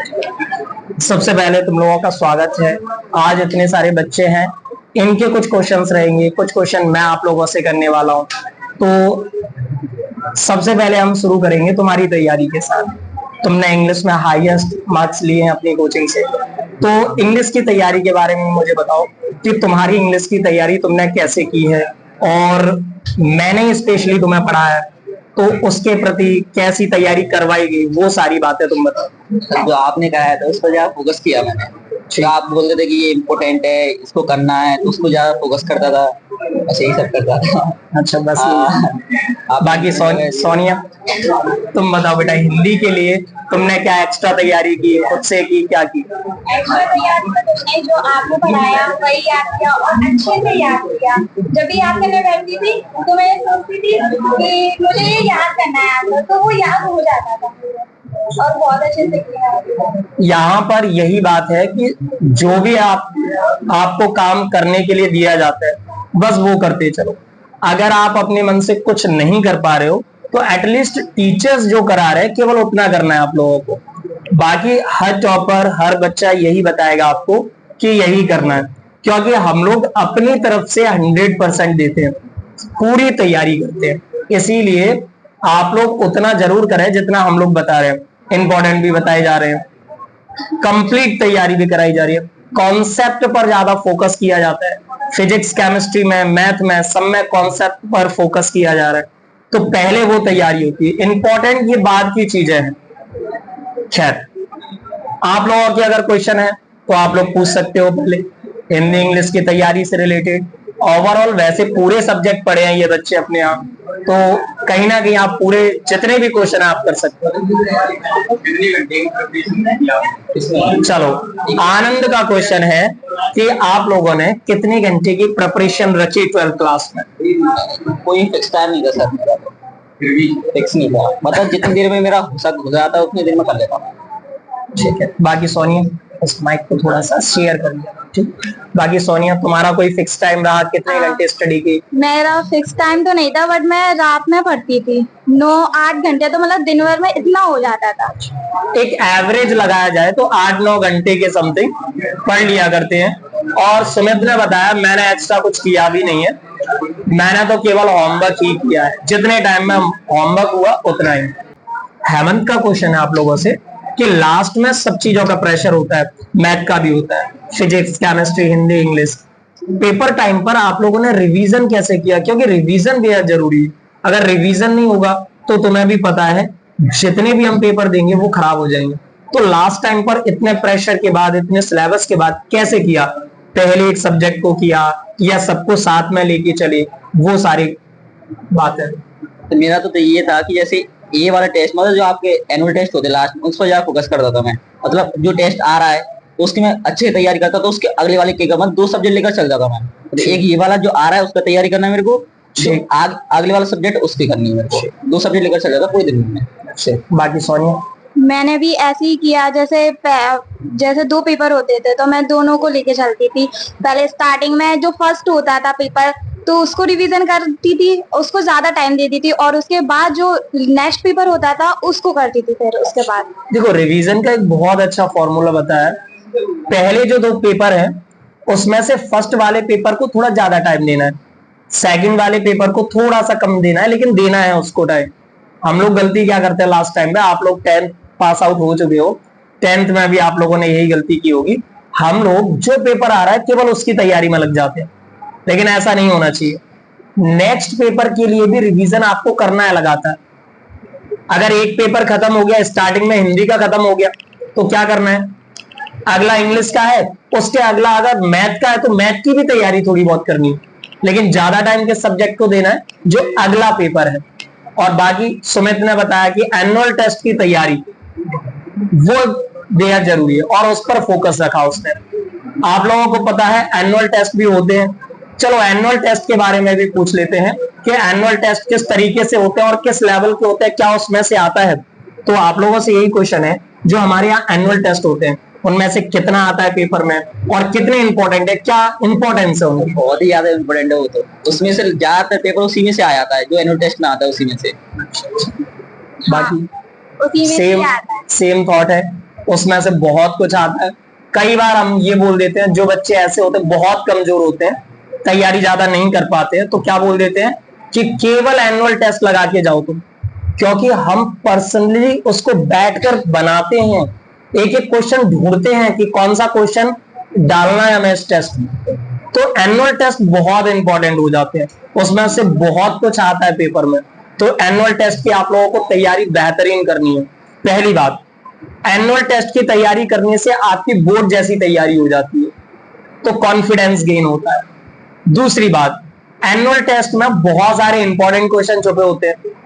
सबसे पहले तुम लोगों का स्वागत है। आज इतने सारे बच्चे हैं, इनके कुछ क्वेश्चंस रहेंगे, कुछ क्वेश्चन मैं आप लोगों से करने वाला हूँ। तो सबसे पहले हम शुरू करेंगे तुम्हारी तैयारी के साथ। तुमने इंग्लिश में हाईएस्ट मार्क्स लिए हैं अपनी कोचिंग से, तो इंग्लिश की तैयारी के बारे में मुझे बताओ कि तुम्हारी इंग्लिश की तैयारी तुमने कैसे की है, और मैंने स्पेशली तुम्हें पढ़ाया है तो उसके प्रति कैसी तैयारी करवाई गई, वो सारी बातें तुम बताओ। जो आपने कहा है तो उस पर ज्यादा फोकस किया मैंने। तो आप बोलते थे कि ये इम्पोर्टेंट है, इसको करना है, तो उसको ज्यादा फोकस करता था, बस यही सब करता था। अच्छा, बस बाकी सोनिया तुम बताओ बेटा, हिंदी के लिए तुमने क्या एक्स्ट्रा तैयारी की, खुद से की, क्या की? एक्स्ट्रा तैयारी तो तुमने जो आपको पढ़ाया वही याद किया और अच्छे से याद किया। जब भी याद करने बैठती थी तो मैं सोचती थी कि मुझे ये याद करना है आंसर, तो वो याद हो जाता था और बहुत अच्छे से किया। यहाँ पर यही बात है कि जो भी आपको काम करने के लिए दिया जाता है बस वो करते चलो। अगर आप अपने मन से कुछ नहीं कर पा रहे हो तो एटलीस्ट टीचर्स जो करा रहे हैं केवल उतना करना है आप लोगों को। बाकी हर टॉपर, हर बच्चा यही बताएगा आपको कि यही करना है, क्योंकि हम लोग अपनी तरफ से 100% देते हैं, पूरी तैयारी करते हैं। इसीलिए आप लोग उतना जरूर करें जितना हम लोग बता रहे हैं। इंपॉर्टेंट भी बताए जा रहे हैं, कंप्लीट तैयारी भी कराई जा रही है, कॉन्सेप्ट पर ज्यादा फोकस किया जाता है। फिजिक्स, केमिस्ट्री में, मैथ में, सब में कॉन्सेप्ट पर फोकस किया जा रहा है। तो पहले वो तैयारी होती है, इंपॉर्टेंट ये बाद की चीजें हैं। खैर, आप लोगों के अगर क्वेश्चन है तो आप लोग पूछ सकते हो पहले, हिंदी इंग्लिश की तैयारी से रिलेटेड। ओवरऑल वैसे पूरे सब्जेक्ट पढ़े हैं ये बच्चे अपने यहाँ, तो कहीं ना कहीं आप पूरे जितने भी क्वेश्चन आप कर सकते हो। चलो, आनंद का क्वेश्चन है कि आप लोगों ने कितने घंटे की प्रिपरेशन रखी 12th क्लास में? कोई फिक्स टाइम नहीं था सर मेरा, फिर भी फिक्स नहीं था, मतलब जितनी देर में मेरा हो जाता उतनी देर में कर लेता। ठीक है, बाकी सोनिया इस माइक को थोड़ा सा शेयर कर दिया। ठीक, बाकी सोनिया तुम्हारा कोई फिक्स टाइम रहा, कितने घंटे स्टडी की? मेरा फिक्स टाइम तो नहीं था, बट मैं रात में पढ़ती थी 9-8 घंटे, तो मतलब दिन भर में इतना हो जाता था। एक एवरेज लगाया जाए तो 8-9 घंटे के समथिंग पढ़ लिया करते हैं। और सुमित ने बताया मैंने एक्स्ट्रा कुछ किया भी नहीं है, मैंने तो केवल होमवर्क ही किया है, जितने टाइम में होमवर्क हुआ उतना ही। हेमंत का क्वेश्चन है आप लोगों से कि लास्ट में सब चीजों का प्रेशर होता है, मैथ का भी होता है, physics, chemistry, Hindi, English. Paper time पर आप लोगों ने रिवीजन कैसे किया? क्योंकि रिवीजन बेहद जरूरी है। अगर रिवीजन नहीं होगा तो तुम्हें भी पता है जितने भी हम पेपर देंगे वो खराब हो जाएंगे। तो लास्ट टाइम पर इतने प्रेशर के बाद, इतने सिलेबस के बाद कैसे किया? पहले एक सब्जेक्ट को किया या सबको साथ में लेके चले, वो सारी बात है। तो मेरा तो ये था कि जैसे ये वाला टेस्ट, मतलब जो आपके एनुअल टेस्ट होते लास्ट में, उस पर ज्यादा फोकस करता था मैं। मतलब जो टेस्ट आ रहा है तो उसकी मैं अच्छे से तैयारी करता था, उसके अगले वाले के मतलब 2 सब्जेक्ट लेकर चल जाता मैं। तो एक ये वाला जो आ रहा है उसका तैयारी करना है मेरे को, अगले वाला सब्जेक्ट उसकी करनी है मेरे को, 2 सब्जेक्ट लेकर चल जाता पूरे दिन में। बाकी सोनिया? मैंने भी ऐसे ही किया, जैसे 2 पेपर होते थे तो मैं दोनों को लेके चलती थी। पहले स्टार्टिंग में जो फर्स्ट होता था पेपर तो उसको रिवीजन करती थी, उसको ज्यादा टाइम देती थी, और उसके बाद जो नेक्स्ट पेपर होता था उसको करती थी। फिर उसके बाद देखो, रिवीजन का एक बहुत अच्छा फॉर्मूला बताया। पहले जो 2 पेपर है उसमें से फर्स्ट वाले पेपर को थोड़ा ज्यादा टाइम देना है, सेकंड वाले पेपर को थोड़ा सा कम देना है, लेकिन देना है उसको टाइम। हम लोग गलती क्या करते हैं लास्ट टाइम में, आप लोग 10th पास आउट हो चुके हो, 10th में भी आप लोगों ने यही गलती की होगी। हम लोग जो पेपर आ रहा है केवल उसकी तैयारी में लग जाते हैं, लेकिन ऐसा नहीं होना चाहिए। नेक्स्ट पेपर के लिए भी रिवीजन आपको करना है लगातार। अगर एक पेपर खत्म हो गया, स्टार्टिंग में हिंदी का खत्म हो गया, तो क्या करना है? अगला इंग्लिश का है, उसके अगला अगर मैथ का है तो मैथ की भी तैयारी थोड़ी बहुत करनी है, लेकिन ज्यादा टाइम के सब्जेक्ट को देना है जो अगला पेपर है। और बाकी सुमित ने बताया कि एनुअल टेस्ट की तैयारी वो बेहद जरूरी है और उस पर फोकस रखा उसने। आप लोगों को पता है एनुअल टेस्ट भी होते हैं। चलो एनुअल टेस्ट के बारे में भी पूछ लेते हैं कि एनुअल टेस्ट किस तरीके से होते हैं और किस लेवल के होते हैं, क्या उसमें से आता है। तो आप लोगों से यही क्वेश्चन है, जो हमारे यहाँ एनुअल टेस्ट होते हैं उनमें से कितना आता है पेपर में और कितने इंपॉर्टेंट है, क्या इंपॉर्टेंस है उनकी? बहुत ही ज्यादा इंपॉर्टेंट है वो, तो उसमें से ज्यादातर पेपर उसी में से आ जाता है, जो एनुअल टेस्ट में आता है उसी में से। बाकी उसी में सेम थॉट है। उसमें से बहुत कुछ आता है। कई बार हम ये बोल देते हैं, जो बच्चे ऐसे होते हैं बहुत कमजोर होते हैं, तैयारी ज्यादा नहीं कर पाते हैं, तो क्या बोल देते हैं कि केवल एनुअल टेस्ट लगा के जाओ तुम। क्योंकि हम पर्सनली उसको बैठकर बनाते हैं, एक एक क्वेश्चन ढूंढते हैं कि कौन सा क्वेश्चन डालना है हमें इस टेस्ट में। तो एनुअल टेस्ट बहुत इंपॉर्टेंट हो जाते हैं, उसमें से बहुत कुछ आता है पेपर में। तो एनुअल टेस्ट की आप लोगों को तैयारी बेहतरीन करनी है। पहली बात, एनुअल टेस्ट की तैयारी करने से आपकी बोर्ड जैसी तैयारी हो जाती है, तो कॉन्फिडेंस गेन होता है। दूसरी बात, एनुअल टेस्ट में बहुत सारे इंपॉर्टेंट क्वेश्चन छुपे होते हैं।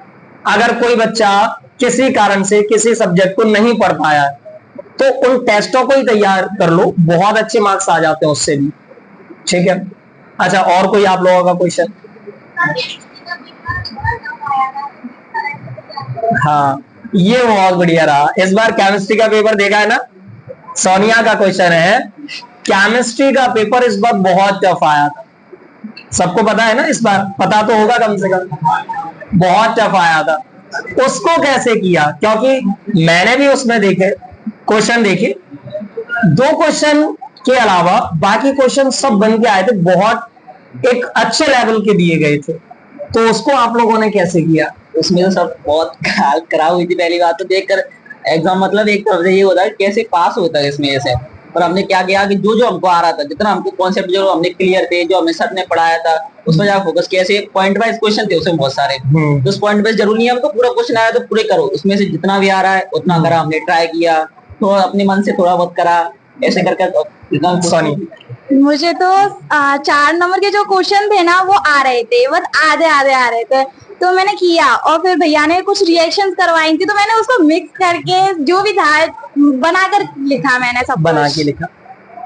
अगर कोई बच्चा किसी कारण से किसी सब्जेक्ट को नहीं पढ़ पाया तो उन टेस्टों को ही तैयार कर लो, बहुत अच्छे मार्क्स आ जाते हैं उससे भी। ठीक है, अच्छा और कोई आप लोगों का क्वेश्चन? हाँ, ये बहुत बढ़िया रहा। इस बार केमिस्ट्री का पेपर देखा है ना, सोनिया का क्वेश्चन है, केमिस्ट्री का पेपर इस बार बहुत टफ आया था। सबको पता है ना, इस बार पता तो होगा कम से कम, बहुत टफ आया था। उसको कैसे किया? क्योंकि मैंने भी उसमें देखे क्वेश्चन, देखे 2 क्वेश्चन के अलावा बाकी क्वेश्चन सब बन के आए थे, बहुत एक अच्छे लेवल के दिए गए थे। तो उसको आप लोगों ने कैसे किया? उसमें तो सब बहुत खराब हुई थी। पहली बात तो देखकर एग्जाम मतलब एक तरफ से ये होता है कैसे पास होता है इसमें ऐसे। पर हमने क्या किया कि जो जो हमको आ रहा था, जितना हमको कॉन्सेप्ट जो हमने क्लियर थे, जो हमें सर ने पढ़ाया था, उसमें जाकर फोकस किया। ऐसे पॉइंट वाइज क्वेश्चन थे उसमें बहुत सारे, तो उस पॉइंट वाइज जरूरी नहीं है हमको पूरा क्वेश्चन आया तो पूरे करो, उसमें से जितना भी आ रहा है उतना करा, हमने ट्राई किया, तो अपने मन से थोड़ा बहुत करा, ऐसे करके। सोनी, मुझे तो 4 नंबर के जो क्वेश्चन थे ना वो आ रहे थे, बस आधे आधे आ रहे थे, तो मैंने किया। और फिर भैया ने कुछ रिएक्शंस करवाई थी, तो मैंने उसको मिक्स करके जो भी था बनाकर लिखा, मैंने सब बना के लिखा।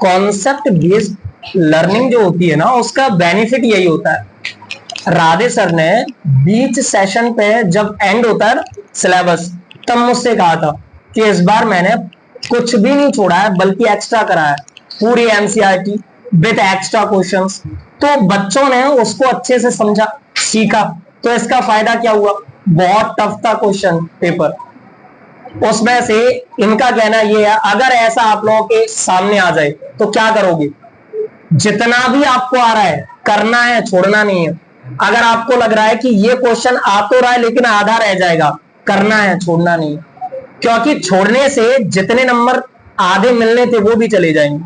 कॉन्सेप्ट बेस्ड लर्निंग जो होती है ना, उसका बेनिफिट यही होता है। राधे सर ने बीच सेशन पे जब एंड होता है सिलेबस, तब मुझसे कहा था कि इस बार मैंने कुछ भी नहीं छोड़ा है, बल्कि एक्स्ट्रा कराया है, पूरी एनसीईआरटी विद एक्स्ट्रा क्वेश्चंस। तो बच्चों ने उसको अच्छे से समझा, सीखा। तो इसका फायदा क्या हुआ? बहुत टफ था क्वेश्चन पेपर, उसमें से इनका कहना यह है, अगर ऐसा आप लोगों के सामने आ जाए तो क्या करोगे? जितना भी आपको आ रहा है करना है, छोड़ना नहीं है। अगर आपको लग रहा है कि ये क्वेश्चन आ तो रहा है लेकिन आधा रह जाएगा, करना है, छोड़ना नहीं। क्योंकि छोड़ने से जितने नंबर आधे मिलने थे वो भी चले जाएंगे।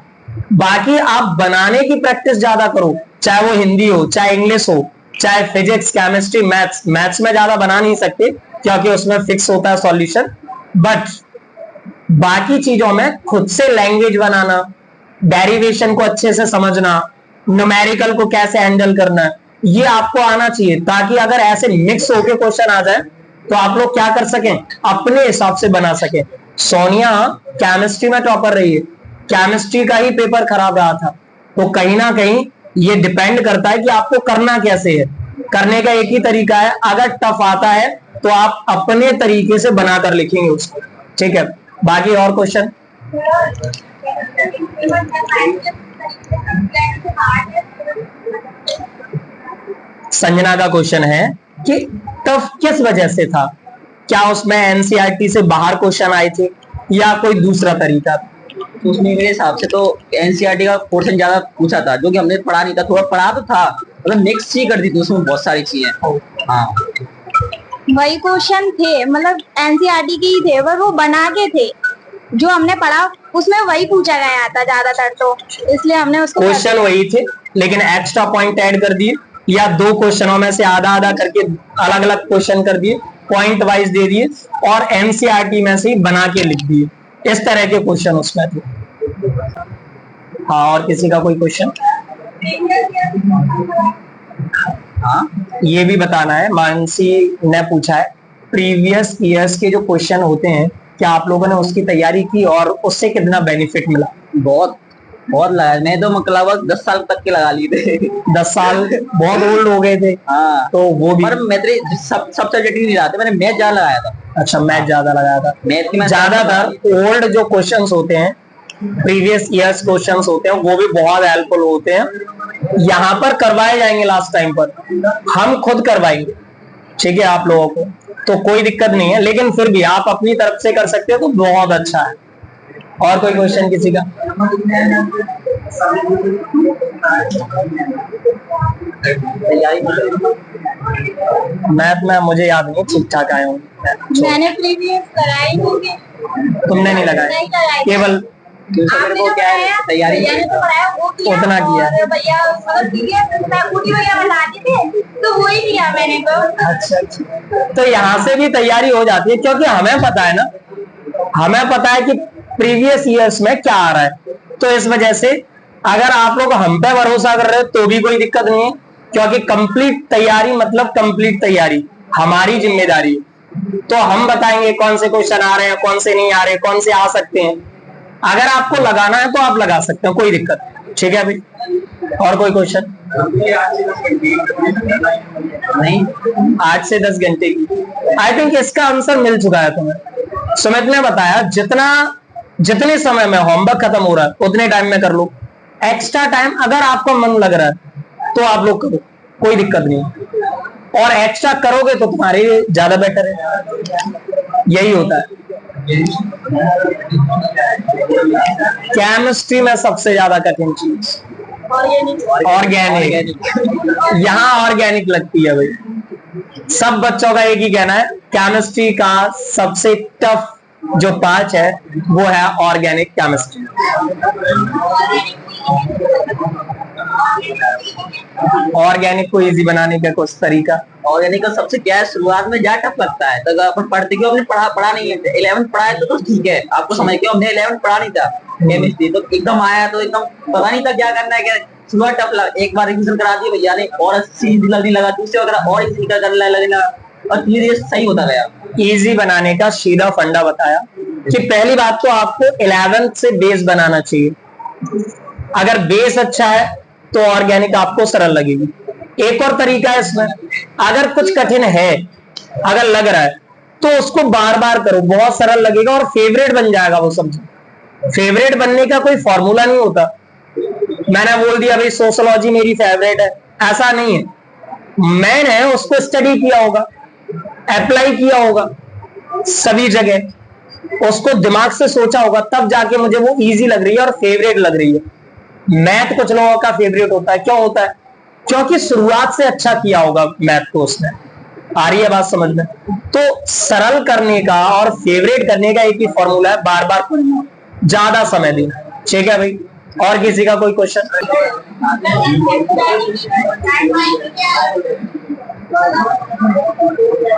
बाकी आप बनाने की प्रैक्टिस ज्यादा करो, चाहे वो हिंदी हो, चाहे इंग्लिश हो, चाहे फिजिक्स, केमिस्ट्री, मैथ्स। मैथ्स में ज्यादा बना नहीं सकते क्योंकि उसमें फिक्स होता है सॉल्यूशन, बट बाकी चीजों में खुद से लैंग्वेज बनाना, डेरिवेशन को अच्छे से समझना, न्यूमेरिकल को कैसे हैंडल करना है, ये आपको आना चाहिए, ताकि अगर ऐसे मिक्स होके क्वेश्चन आ जाए तो आप लोग क्या कर सकें, अपने हिसाब से बना सकें। सोनिया केमिस्ट्री में टॉपर रही है, केमिस्ट्री का ही पेपर खराब रहा था, तो कहीं ना कहीं ये डिपेंड करता है कि आपको करना कैसे है। करने का एक ही तरीका है, अगर टफ आता है तो आप अपने तरीके से बनाकर लिखेंगे उसको। ठीक है, बाकी और क्वेश्चन? संजना का क्वेश्चन है कि टफ किस वजह से था? क्या उसमें एनसीईआरटी से बाहर क्वेश्चन आए थे या कोई दूसरा तरीका? तो उसमें मेरे हिसाब से तो एनसीईआरटी का पोर्शन ज्यादा पूछा था, जो कि हमने पढ़ा नहीं था। थोड़ा पढ़ा तो था, मतलब मिक्स ही कर दी थी उसमें बहुत सारी चीजें। हाँ, वही क्वेश्चन थे, मतलब एनसीईआरटी के ही थे, पर वो बना के थे, जो हमने पढ़ा उसमें वही पूछा गया था ज्यादातर, तो इसलिए हमने उसको क्वेश्चन वही थे लेकिन एक्स्ट्रा पॉइंट ऐड कर दिए, या 2 क्वेश्चनों में से आधा आधा करके अलग अलग क्वेश्चन कर दिए, पॉइंट वाइज दे दिए और एनसीईआरटी में से ही बना के लिख दिए। इस तरह के क्वेश्चन उसमें थे। हाँ, और किसी का कोई क्वेश्चन? हाँ, ये भी बताना है, मानसी ने पूछा है प्रीवियस ईयर्स के जो क्वेश्चन होते हैं, क्या आप लोगों ने उसकी तैयारी की और उससे कितना बेनिफिट मिला? बहुत बहुत लगा, मैं तो लगभग 10 साल तक के लगा लिए थे। 10 साल बहुत ओल्ड हो गए थे। हाँ, तो वो भी, पर मैं सब सब्जेक्ट ही नहीं लगाते, मैंने मैथ ज्यादा लगाया था। अच्छा, मैथ ज्यादा लगाया था। मैथ में ज्यादातर ओल्ड जो क्वेश्चंस होते हैं, प्रीवियस ईयर्स क्वेश्चंस होते हैं, वो भी बहुत हेल्पफुल होते हैं। यहाँ पर करवाए जाएंगे, लास्ट टाइम पर हम खुद करवाएंगे, ठीक है, आप लोगों को तो कोई दिक्कत नहीं है, लेकिन फिर भी आप अपनी तरफ से कर सकते हो तो बहुत अच्छा है। और कोई क्वेश्चन किसी का? मैथ में मुझे याद नहीं, ठीक ठाक आया हूँ। मैंने प्रीवियस कराई होगी। तुमने नहीं लगाया? केवल मेरे को क्या है तैयारी उतना किया। भैया बताते थे तो वही किया मैंने तो। अच्छा, तो यहाँ से भी तैयारी हो जाती है, क्योंकि हमें पता है ना, हमें पता है कि प्रीवियस ईयर्स में क्या आ रहा है। तो इस वजह से अगर आप लोग हम पे भरोसा कर रहे हो तो भी कोई दिक्कत नहीं है, क्योंकि कंप्लीट तैयारी मतलब कंप्लीट तैयारी हमारी जिम्मेदारी है। तो हम बताएंगे कौन से क्वेश्चन आ रहे हैं, कौन से नहीं आ रहे, कौन से आ सकते हैं। अगर आपको लगाना है तो आप लगा सकते हो, कोई दिक्कत नहीं। ठीक है भाई, और कोई क्वेश्चन? नहीं, 8 से 10 घंटे की आई थिंक इसका आंसर मिल चुका है तुम्हें। सुमित ने बताया जितने समय में होमवर्क खत्म हो रहा है उतने टाइम में कर लो। एक्स्ट्रा टाइम अगर आपको मन लग रहा है तो आप लोग करो, कोई दिक्कत नहीं। और एक्स्ट्रा करोगे तो तुम्हारे लिए ज्यादा बेटर है। यही होता है। केमिस्ट्री में सबसे ज्यादा कठिन चीज ऑर्गेनिक। यहाँ ऑर्गेनिक लगती है भाई। सब बच्चों का एक ही कहना है, केमिस्ट्री का सबसे टफ जो पार्ट है वो है ऑर्गेनिक केमिस्ट्री। ऑर्गेनिक को इजी बनाने का कुछ तरीका? ऑर्गेनिक का सबसे क्या है, शुरुआत में ज्यादा टफ लगता है। तो अपन पढ़ते क्यों, हमने पढ़ा नहीं है। 11th पढ़ा है तो ठीक है, आपको समझ के। हमने 11th पढ़ा नहीं था केमिस्ट्री, तो एकदम आया तो एकदम पता नहीं था क्या करना है। क्या शुरुआत टफ लगा, एक बार रिविजन करा दी भैया ने और सीधी लगने लगा, दूसरे वगैरह और इजी करने लगने लगा, और धीरे धीरे सही होता गया। इजी बनाने का सीधा फंडा बताया कि पहली बात तो आपको 11th से बेस बनाना चाहिए। अगर बेस अच्छा है तो ऑर्गेनिक आपको सरल लगेगी। एक और तरीका है इसमें, अगर कुछ कठिन है, अगर लग रहा है तो उसको बार बार करो, बहुत सरल लगेगा और फेवरेट बन जाएगा वो सब्जेक्ट। फेवरेट बनने का कोई फॉर्मूला नहीं होता। मैंने बोल दिया भाई सोशियोलॉजी मेरी फेवरेट है, ऐसा नहीं है। मैंने उसको स्टडी किया होगा, अप्लाई किया होगा सभी जगह, उसको दिमाग से सोचा होगा, तब जाके मुझे वो इजी लग रही है और फेवरेट लग रही है। मैथ कुछ लोगों का फेवरेट होता है, क्यों होता है? क्योंकि शुरुआत से अच्छा किया होगा मैथ को उसने। आ रही है बात समझ में? तो सरल करने का और फेवरेट करने का एक ही फॉर्मूला है, बार बार पढ़ना, ज्यादा समय देना। ठीक है भाई, और किसी का कोई क्वेश्चन?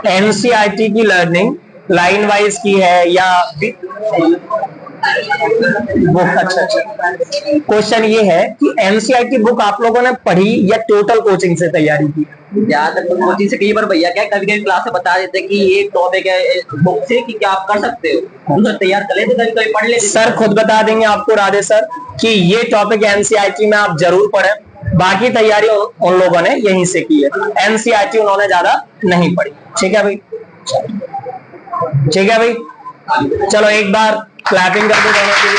एनसीईआरटी की लर्निंग लाइन वाइज की है या बुक? अच्छा, क्वेश्चन ये है कि एनसीईआरटी बुक आप लोगों ने पढ़ी या टोटल कोचिंग से तैयारी की? ज्यादातर तो कोचिंग से। कई बार भैया क्या कभी कभी क्लास में बता देते कि ये टॉपिक है बुक से कि क्या आप कर सकते हो, तो तैयार कर लेते, कभी पढ़ लेते। सर खुद बता देंगे आपको, राधे सर, कि ये टॉपिक एनसीईआरटी में आप जरूर पढ़ें। बाकी तैयारी उन लोगों ने यहीं से की है, एनसीईआरटी उन्होंने ज्यादा नहीं पढ़ी। ठीक है भाई, ठीक है भाई, चलो एक बार क्लैपिंग कर दो दोनों के लिए।